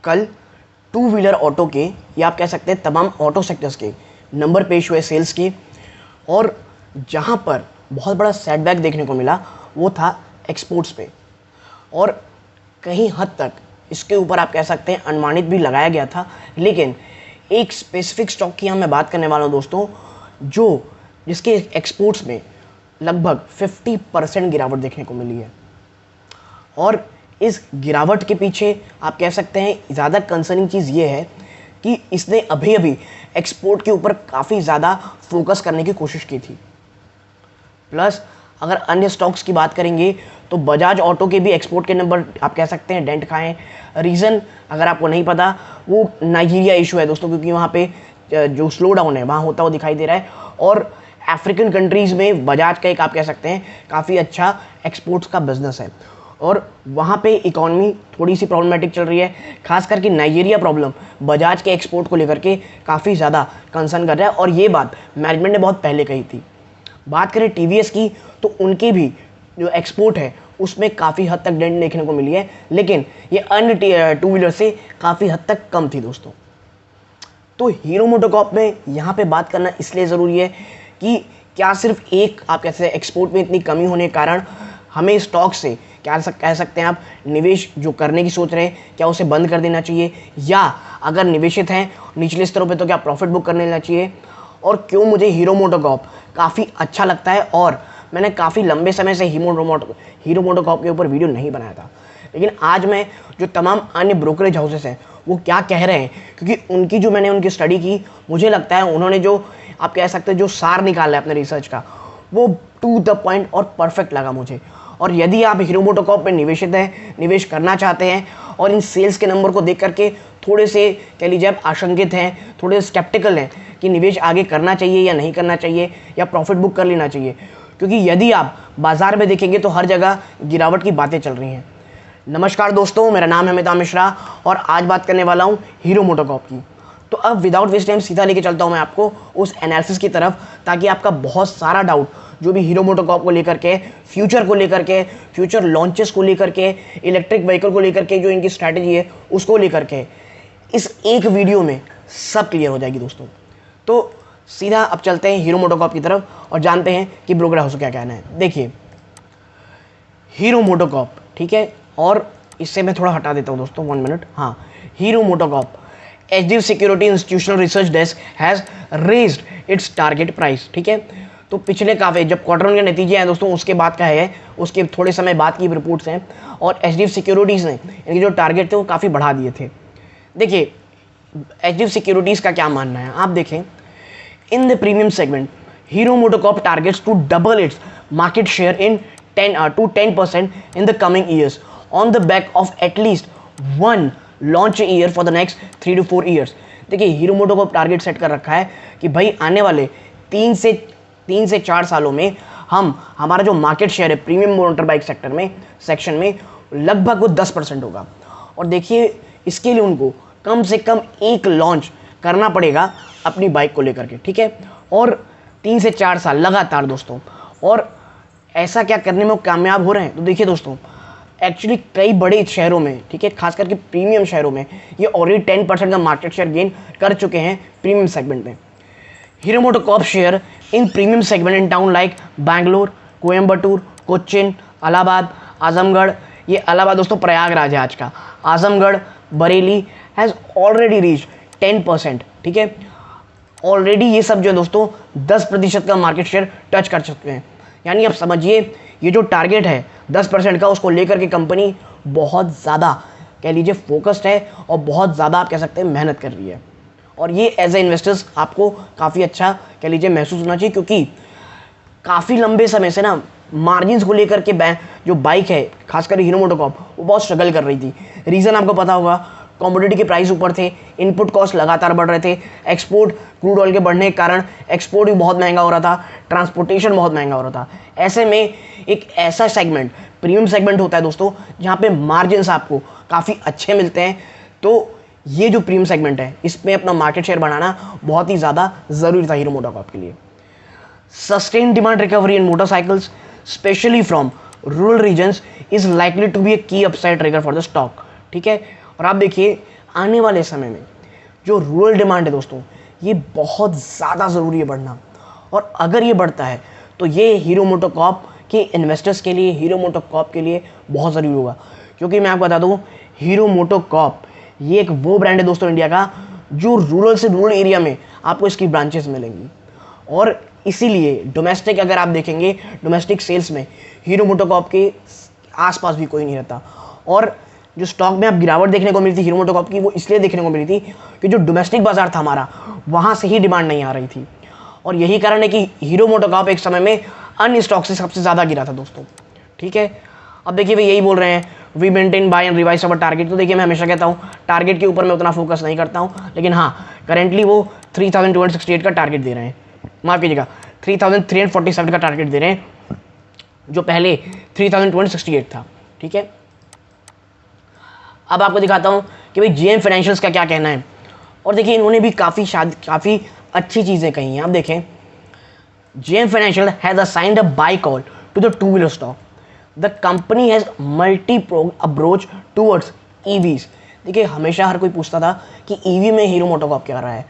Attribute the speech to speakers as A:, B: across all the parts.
A: कल two wheeler auto के या आप कह सकते हैं तमाम ऑटो सेक्टर्स के नंबर पेश हुए सेल्स के, और जहां पर बहुत बड़ा सेटबैक देखने को मिला वो था एक्सपोर्ट्स पे, और कहीं हद तक इसके ऊपर आप कह सकते हैं अनुमानित भी लगाया गया था। लेकिन एक स्पेसिफिक स्टॉक की मैं बात करने वाला हूँ दोस्तों, जो जिसके एक्सपोर्ट्स में लगभग 50% गिरावट देखने को मिली है। और इस गिरावट के पीछे आप कह सकते हैं ज़्यादा कंसर्निंग चीज़ ये है कि इसने अभी अभी एक्सपोर्ट के ऊपर काफ़ी ज़्यादा फोकस करने की कोशिश की थी। प्लस अगर अन्य स्टॉक्स की बात करेंगे तो बजाज ऑटो के भी एक्सपोर्ट के नंबर आप कह सकते हैं डेंट खाएं। रीज़न अगर आपको नहीं पता, वो नाइजीरिया इशू है दोस्तों, क्योंकि वहाँ पे जो स्लो डाउन है वहाँ होता हुआ दिखाई दे रहा है। और अफ्रीकन कंट्रीज़ में बजाज का एक आप कह सकते हैं काफ़ी अच्छा एक्सपोर्ट्स का बिजनेस है, और वहाँ पे इकॉनमी थोड़ी सी प्रॉब्लमेटिक चल रही है। खास करके नाइजीरिया प्रॉब्लम बजाज के एक्सपोर्ट को लेकर के काफ़ी ज़्यादा कंसर्न कर रहा है, और ये बात मैनेजमेंट ने बहुत पहले कही थी। बात करें टीवीएस की तो उनके भी जो एक्सपोर्ट है उसमें काफ़ी हद तक डेंट देखने को मिली है, लेकिन ये अन्य टू व्हीलर से काफ़ी हद तक कम थी दोस्तों। तो हीरो मोटोकॉर्प में यहाँ पे बात करना इसलिए ज़रूरी है कि क्या सिर्फ एक आप कैसे एक्सपोर्ट में इतनी कमी होने के कारण हमें स्टॉक से क्या कह सकते हैं आप निवेश जो करने की सोच रहे हैं क्या उसे बंद कर देना चाहिए, या अगर निवेशित हैं निचले स्तरों पे तो क्या प्रॉफिट बुक कर लेना चाहिए। और क्यों मुझे हीरो मोटोकॉर्प काफ़ी अच्छा लगता है, और मैंने काफ़ी लंबे समय से हीरो मोटोकॉर्प के ऊपर वीडियो नहीं बनाया था, लेकिन आज मैं जो तमाम अन्य ब्रोकरेज हाउसेस हैं वो क्या कह रहे हैं, क्योंकि मैंने उनकी स्टडी की, मुझे लगता है उन्होंने जो आप कह सकते हैं जो सार निकाला है अपने रिसर्च का वो टू द पॉइंट और परफेक्ट लगा मुझे। और यदि आप हीरो मोटोकॉर्प में निवेशित हैं, निवेश करना चाहते हैं और इन सेल्स के नंबर को देख करके थोड़े से कह लीजिए आप आशंकित हैं, थोड़े स्केप्टिकल हैं कि निवेश आगे करना चाहिए या नहीं करना चाहिए, या प्रॉफिट बुक कर लेना चाहिए, क्योंकि यदि आप बाजार में देखेंगे तो हर जगह गिरावट की बातें चल रही हैं। नमस्कार दोस्तों, मेरा नाम है अमिताभ मिश्रा और आज बात करने वाला हूँ हीरो मोटोकॉर्प की। तो अब विदाउट वेस्ट टाइम सीधा लेके चलता हूँ मैं आपको उस एनालिसिस की तरफ, ताकि आपका बहुत सारा डाउट जो भी हीरो मोटोकॉर्प को लेकर के, फ्यूचर को लेकर के, फ्यूचर लॉन्चेस को लेकर के, इलेक्ट्रिक व्हीकल को लेकर के जो इनकी स्ट्रैटेजी है उसको लेकर के इस एक वीडियो में सब क्लियर हो जाएगी दोस्तों। तो सीधा अब चलते हैं हीरो मोटोकॉर्प की तरफ और जानते हैं कि ब्रोकर हाउस को क्या कहना है। देखिए हीरो मोटोकॉर्प, ठीक है, और इससे मैं थोड़ा हटा देता हूँ दोस्तों, 1 मिनट। हाँ, hero MotoCorp HDFC security institutional research desk has raised it's target price, ठीक है। तो पिछले काफ़ी जब क्वार्टर वन के नतीजे हैं दोस्तों उसके बाद का है, उसके थोड़े समय बाद की रिपोर्ट्स हैं, और HDFC सिक्योरिटीज़ ने इनके जो टारगेट थे वो काफ़ी बढ़ा दिए थे। देखिए HDFC सिक्योरिटीज़ का क्या मानना है, आप देखें, in the premium segment Hero MotoCorp targets to double its market share in 10% in the coming years on the back of at least one launch a year for the next 3 to 4 years। देखिए hero MotoCorp target set कर रखा है कि भाई आने वाले 3 से 4 सालों में हमारा जो मार्केट शेयर है प्रीमियम मोटर बाइक सेक्शन में लगभग वो 10% होगा। और देखिए इसके लिए उनको कम से कम एक लॉन्च करना पड़ेगा अपनी बाइक को लेकर के, ठीक है, और 3 से 4 साल लगातार दोस्तों। और ऐसा क्या करने में वो कामयाब हो रहे हैं, तो देखिए दोस्तों एक्चुअली कई बड़े शहरों में, ठीक है, खास करके प्रीमियम शहरों में ये ऑलरेडी 10% का मार्केट शेयर गेन कर चुके हैं प्रीमियम सेगमेंट में। Hero MotoCorp share in premium segment in town like Bangalore, Coimbatore, Cochin, Allahabad, Azamgarh, ये इलाहाबाद दोस्तों प्रयागराज है आज का, Azamgarh, Bareilly has already reach 10%, ठीक है। ऑलरेडी ये सब जो है दोस्तों 10% का मार्केट शेयर टच कर चुके हैं। यानी आप समझिए ये जो टारगेट है 10% का, उसको लेकर के कंपनी बहुत ज़्यादा कह लीजिए फोकस्ड है और बहुत ज़्यादा आप कह सकते हैं मेहनत कर रही है। और ये एज ए इन्वेस्टर्स आपको काफ़ी अच्छा कह लीजिए महसूस होना चाहिए, क्योंकि काफ़ी लंबे समय से ना मार्जिन्स को लेकर के जो बाइक है खासकर हीरो मोटोकॉर्प वो बहुत स्ट्रगल कर रही थी। रीज़न आपको पता होगा, कमोडिटी के प्राइस ऊपर थे, इनपुट कॉस्ट लगातार बढ़ रहे थे, एक्सपोर्ट क्रूड ऑयल के बढ़ने के कारण एक्सपोर्ट भी बहुत महंगा हो रहा था, ट्रांसपोर्टेशन बहुत महंगा हो रहा था। ऐसे में एक ऐसा सेगमेंट प्रीमियम सेगमेंट होता है दोस्तों जहाँ पे मार्जिन्स आपको काफ़ी अच्छे मिलते हैं। तो ये जो प्रीमियम सेगमेंट है इसमें अपना मार्केट शेयर बढ़ाना बहुत ही ज़्यादा ज़रूरी था हीरो मोटोकॉर्प के लिए। Sustain demand recovery in motorcycles specially from rural regions is likely to be a key upside trigger for the stock, ठीक है। और आप देखिए आने वाले समय में जो रूरल डिमांड है दोस्तों, ये बहुत ज़्यादा ज़रूरी है बढ़ना। और अगर ये बढ़ता है तो ये हीरो मोटोकॉर्प के इन्वेस्टर्स के लिए, हीरो मोटोकॉर्प के लिए बहुत ज़रूरी होगा। क्योंकि मैं आपको बता दूँ, हीरो मोटोकॉर्प ये एक वो ब्रांड है दोस्तों इंडिया का जो रूरल से रूरल एरिया में आपको इसकी ब्रांचेस मिलेंगी। और इसीलिए डोमेस्टिक अगर आप देखेंगे, डोमेस्टिक सेल्स में हीरो मोटोकॉर्प के आसपास भी कोई नहीं रहता। और जो स्टॉक में अब गिरावट देखने को मिली थी हीरो मोटोकॉर्प की, वो इसलिए देखने को मिली थी कि जो डोमेस्टिक बाजार था हमारा, वहाँ से ही डिमांड नहीं आ रही थी। और यही कारण है कि हीरो मोटोकॉर्प एक समय में अन्य स्टॉक से सबसे ज़्यादा गिरा था दोस्तों। ठीक है, अब देखिए भाई यही बोल रहे हैं, we maintain buy and revise our target. तो देखिए मैं हमेशा कहता हूँ टारगेट के ऊपर मैं उतना फोकस नहीं करता हूँ, लेकिन हाँ करेंटली वो 3268 का टारगेट दे रहे हैं, माफ़ कीजिएगा 3347 का टारगेट दे रहे हैं, जो पहले 3268 था। ठीक है, अब आपको दिखाता हूँ कि भाई जेएम फाइनेंशियल्स का क्या कहना है। और देखिए इन्होंने भी काफ़ी अच्छी चीज़ें कही हैं। आप देखें, JM Financial has assigned a buy call to the two-wheeler stock. The company has multi-pronged approach towards EVs. देखिए हमेशा हर कोई पूछता था कि EV में हीरो मोटोकॉर्प क्या कर रहा है,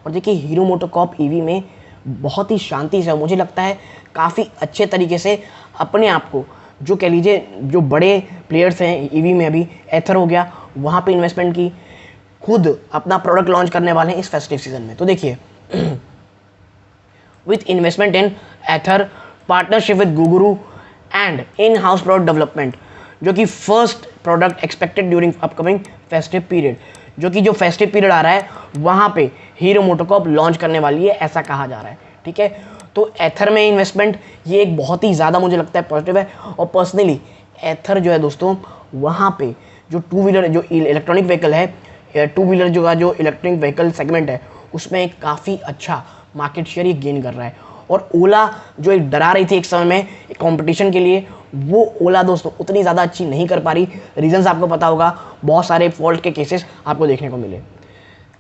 A: और देखिए हीरो मोटोकॉर्प EV में बहुत ही शांति से, मुझे लगता है काफ़ी अच्छे तरीके से अपने आप को, जो कह लीजिए जो बड़े प्लेयर्स हैं EV में, अभी एथर हो गया, वहाँ पे इन्वेस्टमेंट की, खुद अपना प्रोडक्ट लॉन्च करने वाले हैं इस फेस्टिव सीजन में। तो देखिए with investment in Ather, partnership with Guguru and in-house product development, जो कि first product expected during upcoming festive period, जो कि जो फेस्टिव पीरियड आ रहा है वहाँ पे हीरो मोटोकॉर्प लॉन्च करने वाली है, ऐसा कहा जा रहा है। ठीक है, तो एथर में इन्वेस्टमेंट ये एक बहुत ही ज़्यादा मुझे लगता है पॉजिटिव है। और पर्सनली एथर जो है दोस्तों, वहाँ पे जो टू व्हीलर, जो इलेक्ट्रॉनिक व्हीकल है, टू व्हीलर जो इलेक्ट्रॉनिक व्हीकल सेगमेंट है, उसमें काफ़ी अच्छा मार्केट शेयर ये गेन कर रहा है। और ओला जो एक डरा रही थी एक समय में कंपटीशन के लिए, वो ओला दोस्तों उतनी ज़्यादा अच्छी नहीं कर पा रही। रीजंस आपको पता होगा, बहुत सारे फॉल्ट के केसेस आपको देखने को मिले।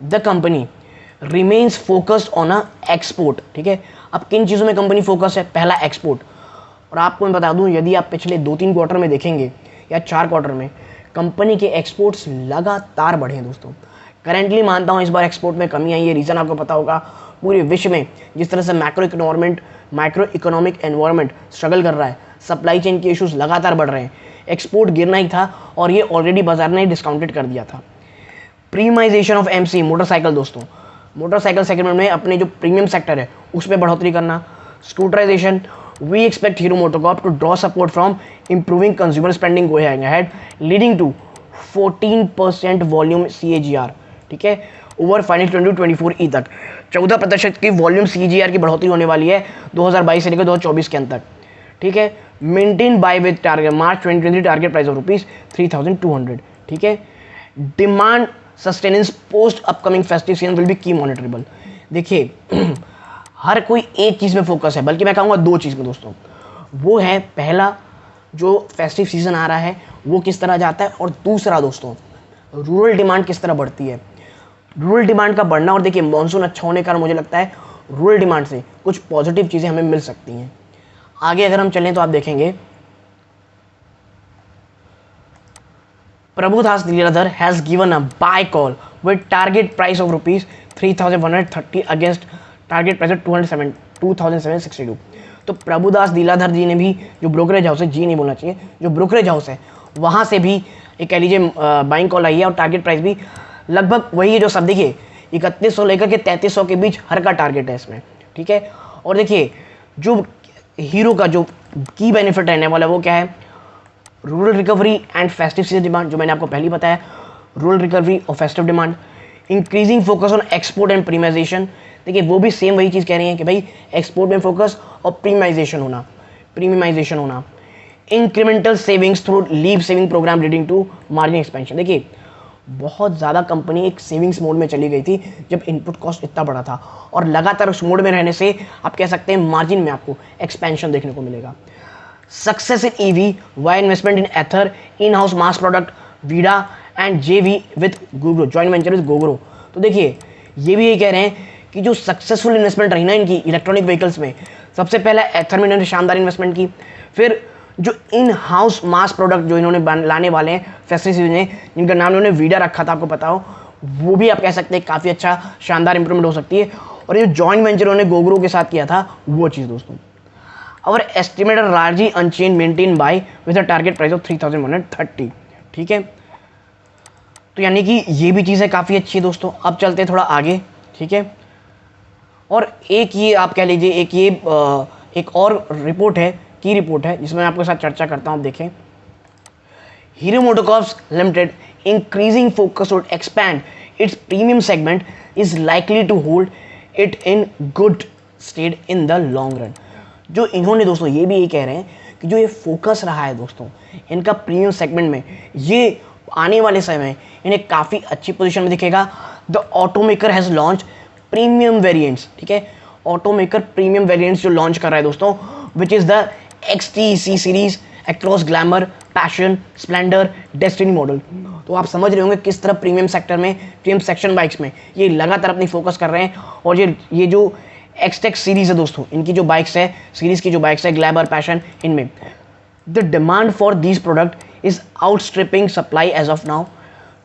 A: The company remains focused on a export. ठीक है, अब किन चीज़ों में कंपनी फोकस है? पहला एक्सपोर्ट। और आपको मैं बता दूं, यदि आप पिछले 2-3 क्वार्टर में देखेंगे या 4 क्वार्टर में, कंपनी के एक्सपोर्ट्स लगातार बढ़े हैं दोस्तों। करेंटली मानता हूँ इस बार एक्सपोर्ट में कमी आई है। रीज़न आपको पता होगा, पूरे विश्व में जिस तरह से माइक्रो इकोनॉमिक एनवायरनमेंट स्ट्रगल कर रहा है, सप्लाई चेन के इश्यूज लगातार बढ़ रहे हैं, एक्सपोर्ट गिरना ही था, और ये ऑलरेडी बाजार ने डिस्काउंटेड कर दिया था। प्रीमाइजेशन ऑफ एमसी मोटरसाइकिल दोस्तों, मोटरसाइकिल सेगमेंट में अपने जो प्रीमियम सेक्टर है उस पर बढ़ोतरी करना। Scooterization, we expect Hero MotoCorp to draw support from improving consumer spending going ahead, leading to 14% volume CAGR। ठीक है, ओवर फाइनेंशियल 2024 ई तक 14% की वॉल्यूम CAGR की बढ़ोतरी होने वाली है 2022 से लेकर 2024 के अंत तक। ठीक है, maintain buy with target March 2023 target price of ₹3200। ठीक है, demand sustenance post upcoming festive season will be की मॉनिटरेबल। देखिए हर कोई एक चीज़ में फोकस है, बल्कि मैं कहूँगा 2 चीज़ में दोस्तों। वो है पहला, जो फेस्टिव सीजन आ रहा है वो किस तरह जाता है, और दूसरा दोस्तों रूरल डिमांड किस तरह बढ़ती है। रूरल डिमांड का बढ़ना, और देखिए मॉनसून अच्छा होने का कारण मुझे लगता है रूरल डिमांड से कुछ पॉजिटिव चीज़ें हमें मिल सकती हैं। आगे अगर हम चलें तो आप देखेंगे, Prabhudas Lilladher has given a buy call with target price of ₹3130 against target price of 2762। तो प्रभुदास लीलाधर जी ने भी, जो ब्रोकरेज हाउस है, जी नहीं बोलना चाहिए, जो ब्रोकरेज हाउस है वहाँ से भी एक कह लीजिए बाइंग कॉल आई है, और टारगेट प्राइस भी लगभग वही है जो सब, देखिए 3100 लेकर के 3300 के बीच हर का टारगेट है इसमें। ठीक है, और देखिए जो हीरो का जो की बेनिफिट रहने वाला है वो क्या है? Rural recovery and festive season demand, जो मैंने आपको पहले बताया, रूरल रिकवरी और festive demand, increasing focus on export and premiumization. देखिए वो भी सेम वही चीज़ कह रही है कि भाई एक्सपोर्ट में फोकस और प्रीमाइजेशन होना, incremental savings through leap saving programme leading to margin expansion. देखिए बहुत ज़्यादा कंपनी एक सेविंग्स मोड में चली गई थी जब इनपुट कॉस्ट इतना बड़ा था, और लगातार उस मोड में रहने से आप कह सकते हैं मार्जिन में आपको एक्सपेंशन देखने को मिलेगा। Success in EV via investment in Ather, in house mass product Vida and JV with Google, joint venture with Gogoro. तो देखिए ये भी ये कह रहे हैं कि जो सक्सेसफुल इन्वेस्टमेंट रही ना इनकी इलेक्ट्रॉनिक व्हीकल्स में, सबसे पहला एथर में इन्होंने शानदार इन्वेस्टमेंट की, फिर जो इन हाउस मास प्रोडक्ट जो इन्होंने लाने वाले हैं फेस्टिव सीजन में, जिनका नाम इन्होंने वीडा रखा था, आपको पता हो, वो भी आप कह सकते हैं काफ़ी अच्छा शानदार इंप्रूवमेंट हो सकती है। और ये जॉइंट वेंचर उन्होंने गोग्रो के साथ किया था वो चीज़ दोस्तों। और estimated largely unchanged maintain buy with a target price of 3130। ठीक है, तो यानी कि ये भी चीज़ें काफ़ी अच्छी है दोस्तों। अब चलते हैं थोड़ा आगे। ठीक है, और एक ये आप कह लीजिए एक और रिपोर्ट है, की रिपोर्ट है, जिसमें मैं आपके साथ चर्चा करता हूँ। आप देखें, Hero MotoCorp limited increasing focus would expand its premium segment is likely to hold it in good state in the long run. जो इन्होंने दोस्तों ये भी ये कह रहे हैं कि जो ये फोकस रहा है दोस्तों इनका प्रीमियम सेगमेंट में, ये आने वाले समय में इन्हें काफ़ी अच्छी पोजीशन में दिखेगा। The automaker has launch premium variants. ठीक है, ऑटोमेकर प्रीमियम वेरिएंट्स जो लॉन्च कर रहा है दोस्तों, which is the XT series across glamour, passion, Splendor, destiny model. तो आप समझ रहे होंगे किस तरह प्रीमियम सेक्टर में, प्रीमियम सेक्शन बाइक्स में ये लगातार अपनी फोकस कर रहे हैं। और ये जो XTEC सीरीज़ है दोस्तों, इनकी जो बाइक्स है, सीरीज़ की जो बाइक्स है, ग्लैमर, पैशन, इनमें the demand for these product is outstripping supply as of now.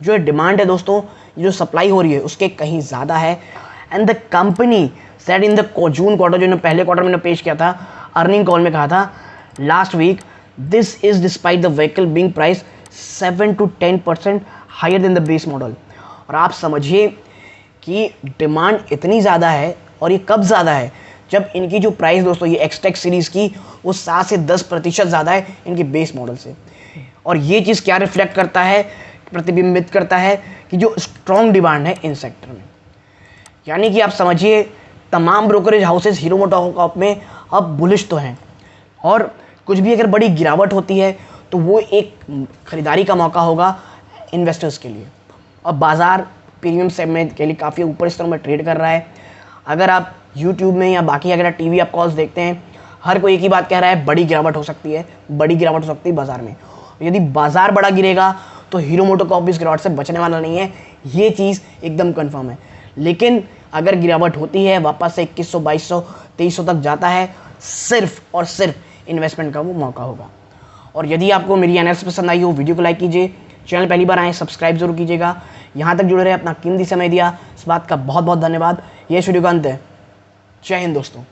A: जो डिमांड है दोस्तों, जो सप्लाई हो रही है उसके कहीं ज़्यादा है। And the company said in the June quarter, जो पहले क्वार्टर में पेश किया था, अर्निंग कॉल में कहा था last week, this is despite the vehicle being price 7 to 10% higher than the base model. और आप समझिए कि डिमांड इतनी ज़्यादा है, और ये कब ज़्यादा है, जब इनकी जो प्राइस दोस्तों ये XTEC सीरीज़ की वो 7 से 10% ज़्यादा है इनके बेस मॉडल से। और ये चीज़ क्या रिफ्लेक्ट करता है, प्रतिबिंबित करता है कि जो स्ट्रॉन्ग डिमांड है इन सेक्टर में। यानी कि आप समझिए तमाम ब्रोकरेज हाउसेस हीरो मोटोकॉर्प में अब बुलिश तो हैं, और कुछ भी अगर बड़ी गिरावट होती है तो वो एक ख़रीदारी का मौका होगा इन्वेस्टर्स के लिए। अब बाज़ार प्रीमियम सेगमेंट के लिए काफ़ी ऊपर स्तरों में ट्रेड कर रहा है। अगर आप यूट्यूब में या बाकी अगर आप टीवी आप कॉल्स देखते हैं, हर कोई एक ही बात कह रहा है, बड़ी गिरावट हो सकती है, बड़ी गिरावट हो सकती है बाज़ार में। यदि बाज़ार बड़ा गिरेगा तो हीरो मोटोकॉर्प इस गिरावट से बचने वाला नहीं है, ये चीज़ एकदम कन्फर्म है। लेकिन अगर गिरावट होती है, वापस से 2100, 2200, 2300 तक जाता है, सिर्फ और सिर्फ इन्वेस्टमेंट का वो मौका होगा। और यदि आपको मेरी एनालिसिस पसंद आई हो, वीडियो को लाइक कीजिए, चैनल पहली बार आए सब्सक्राइब जरूर कीजिएगा। यहाँ तक जुड़े रहे, अपना कीमती समय दिया, इस बात का बहुत बहुत धन्यवाद। ये वीडियो का अंत है। जय हिंद दोस्तों।